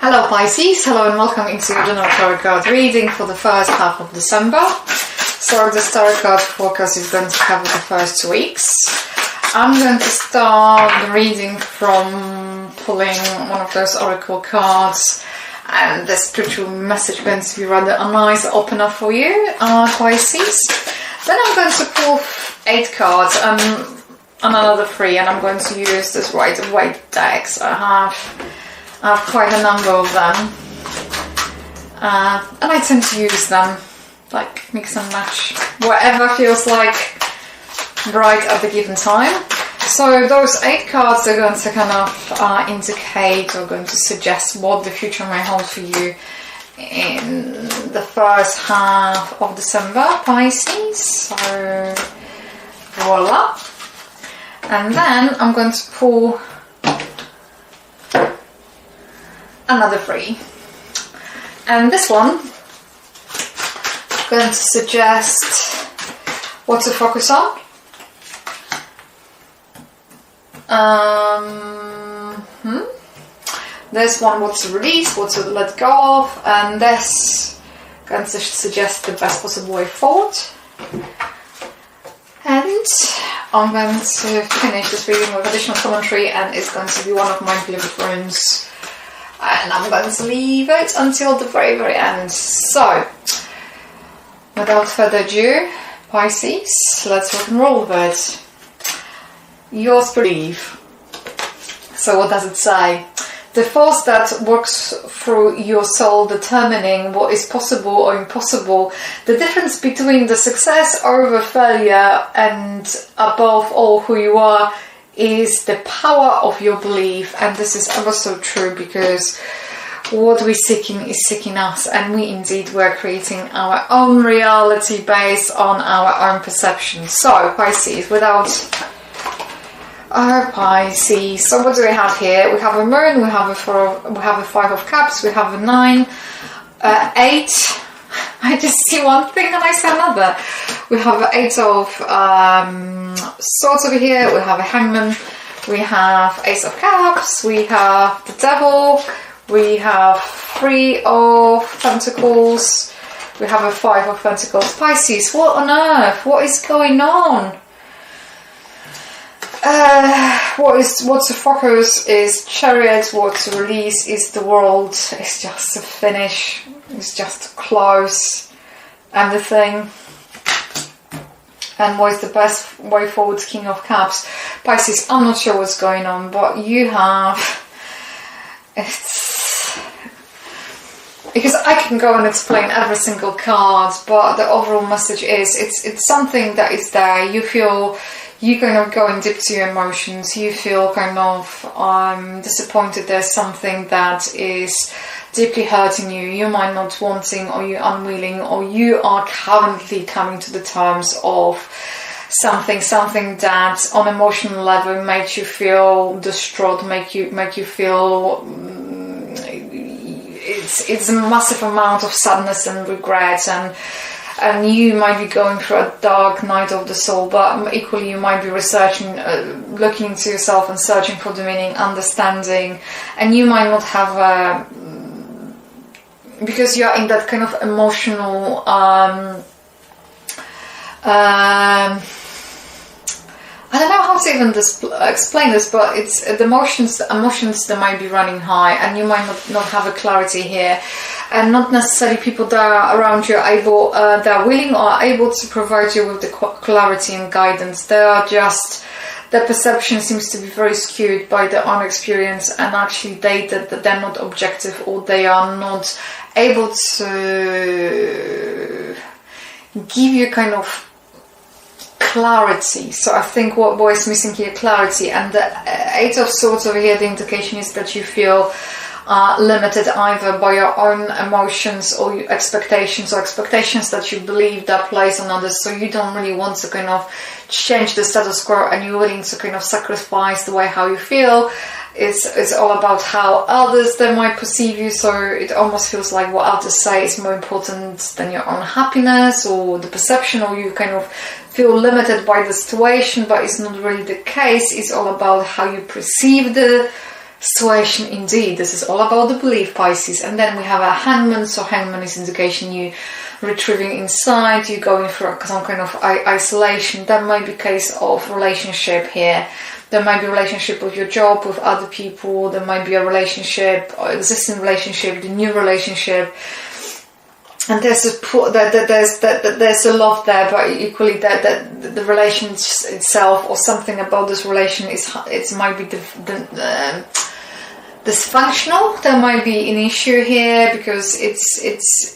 Hello Pisces, hello and welcome into your general tarot card reading for the first half of December. So the tarot card forecast is going to cover the first 2 weeks. I'm going to start the reading from pulling one of those oracle cards, and the spiritual message is going to be rather a nice opener for you, Pisces. Then I'm going to pull 8 cards and another 3, and I'm going to use this Rider-Waite decks. I have quite a number of them, and I tend to use them, like mix and match, whatever feels like right at the given time. So those 8 cards are going to kind of indicate or going to suggest what the future may hold for you in the first half of December, Pisces. So voila. And then I'm going to pull another 3. And this one is going to suggest what to focus on. This one, what to release, what to let go of, and this going to suggest the best possible way forward. And I'm going to finish this reading with additional commentary, and it's going to be one of my favorite runes, and I'm going to leave it until the very, very end. So, without further ado, Pisces, let's rock and roll with it. Yours believe. So what does it say? The force that works through your soul, determining what is possible or impossible, the difference between the success or the failure, and above all who you are, is the power of your belief. And this is ever so true, because what we're seeking is seeking us, and we indeed were creating our own reality based on our own perception. So Pisces, Pisces. So what do we have here? We have a moon, we have a 5 of cups, we have a 9, 8. I just see one thing and I see another. We have an 8 of swords over here, we have a hangman, we have ace of cups, we have the devil, we have 3 of pentacles, we have a 5 of pentacles. Pisces, what on earth? What is going on? What to focus is Chariot, what to release is the world. It's just to finish, it's just to close everything. And what is the best way forward? King of Cups. Pisces, I'm not sure what's going on, but you have... Because I can go and explain every single card, but the overall message is it's something that is there. You feel... You kind of go in deep to your emotions, you feel kind of disappointed there's something that is deeply hurting you, you might not wanting, or you're unwilling, or you are currently coming to the terms of something that on emotional level makes you feel distraught, make you feel it's a massive amount of sadness and regret, and you might be going through a dark night of the soul, but equally you might be researching, looking into yourself and searching for the meaning, understanding, and you might not have because you're in that kind of emotional I don't know how to even explain this, but it's the emotions that might be running high, and you might not have a clarity here, and not necessarily people that are around you are that are willing or able to provide you with the clarity and guidance. They are just, their perception seems to be very skewed by their own experience, and actually that they're not objective, or they are not able to give you kind of clarity. So I think what is missing here, clarity. And the 8 of Swords over here, the indication is that you feel limited either by your own emotions or your expectations, or expectations that you believe that place on others. So you don't really want to kind of change the status quo, and you're willing to kind of sacrifice the way how you feel. It's all about how others they might perceive you, so it almost feels like what others say is more important than your own happiness or the perception, or you kind of feel limited by the situation, but it's not really the case. It's all about how you perceive the situation indeed. This is all about the belief, Pisces. And then we have a Hangman. So Hangman is indication you retrieving inside, you going through some kind of isolation. That might be a case of relationship here. There might be a relationship with your job, with other people. There might be a relationship, or existing relationship, the new relationship. And there's a love there, but equally that the relation itself or something about this relation might be dysfunctional. There might be an issue here because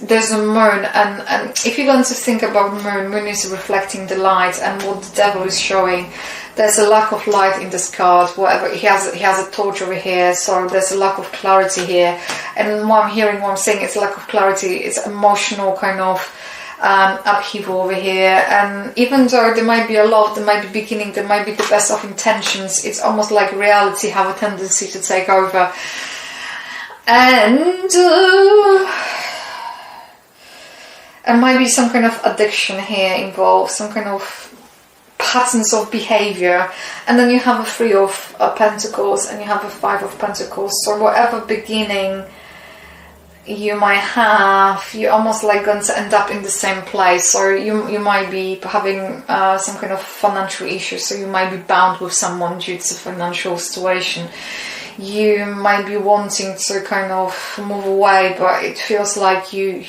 there's a moon, and if you're going to think about moon is reflecting the light, and what the devil is showing. There's a lack of light in this card. Whatever he has a torch over here, so there's a lack of clarity here. And what I'm saying, it's lack of clarity. It's emotional kind of upheaval over here. And even though there might be a love, there might be beginning, there might be the best of intentions. It's almost like reality have a tendency to take over. And might be some kind of addiction here involved, some kind of patterns of behavior. And then you have a 3 of Pentacles and you have a 5 of Pentacles. So whatever beginning you might have, you're almost like going to end up in the same place. So you might be having some kind of financial issue. So you might be bound with someone due to financial situation. You might be wanting to kind of move away, but it feels like you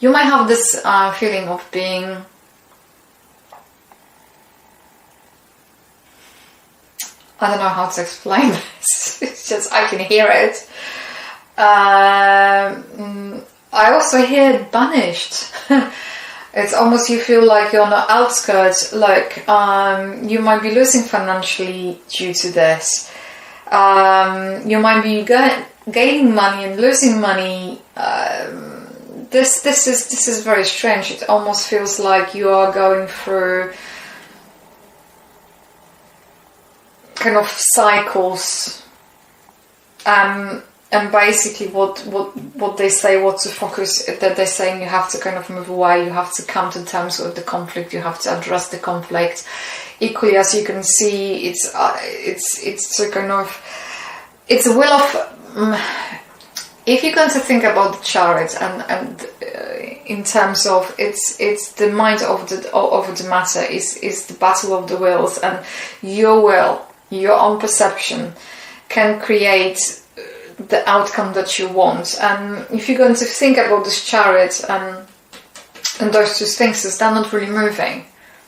might have this feeling of being, I don't know how to explain this. It's just I can hear it. I also hear banished. It's almost you feel like you're on the outskirts, like you might be losing financially due to this. You might be gaining money and losing money. This is very strange. It almost feels like you are going through kind of cycles, and basically what they say, what to focus, that they're saying you have to kind of move away, you have to come to terms with the conflict, you have to address the conflict. Equally, as you can see, it's a kind of, it's a will of, if you're going to think about the Chariot and in terms of it's the mind of the matter is the battle of the wills, and your will, your own perception can create the outcome that you want. And if you're going to think about this Chariot and those two things, they're not really moving,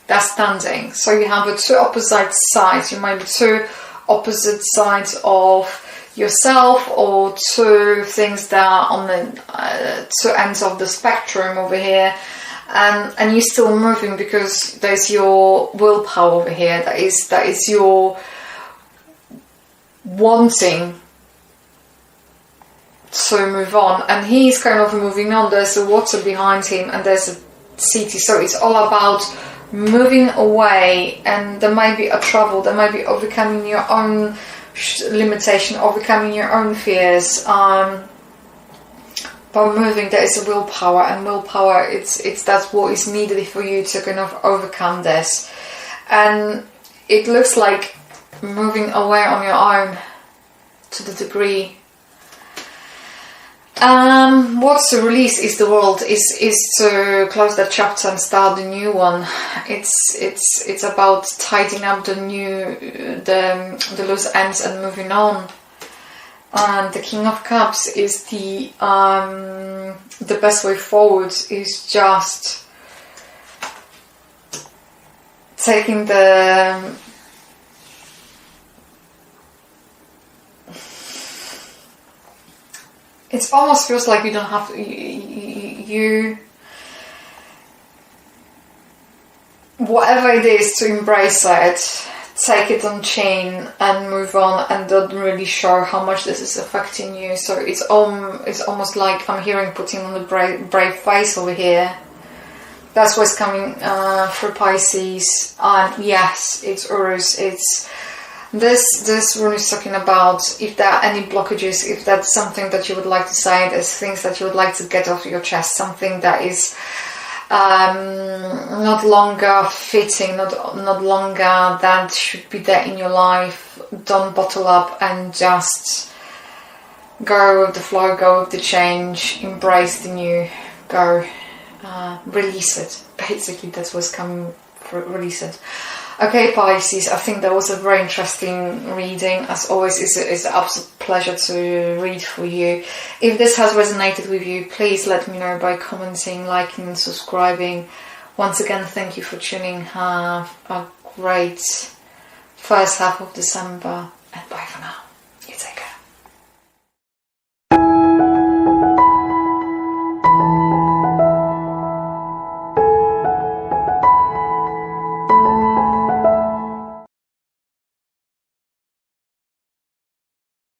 they're standing. So you have the two opposite sides. You might be two opposite sides of yourself, or two things that are on the two ends of the spectrum over here, and you're still moving because there's your willpower over here. That is your wanting to move on, and he's kind of moving on. There's a water behind him and there's a city, so it's all about moving away. And there might be a trouble, there might be overcoming your own limitation, overcoming your own fears, but moving. There is a willpower, and willpower, it's that's what is needed for you to kind of overcome this. And it looks like moving away on your own to the degree. What's to release is the world, is to close that chapter and start the new one. It's about tidying up the loose ends and moving on. And the King of Cups is the best way forward is just taking the it almost feels like you don't have to, you whatever it is, to embrace it, take it on chain and move on, and don't really show how much this is affecting you. So it's almost like I'm hearing putting on the brave face over here. That's what's coming for Pisces. And yes, it's Urus. It's this rune is talking about if there are any blockages, if that's something that you would like to say, there's things that you would like to get off your chest, something that is not longer fitting, not longer that should be there in your life. Don't bottle up and just go with the flow, go with the change, embrace the new, go, release it. Basically, that's what's coming for, release it. Okay, Pisces, I think that was a very interesting reading. As always, it's an absolute pleasure to read for you. If this has resonated with you, please let me know by commenting, liking and subscribing. Once again, thank you for tuning. Have a great first half of December.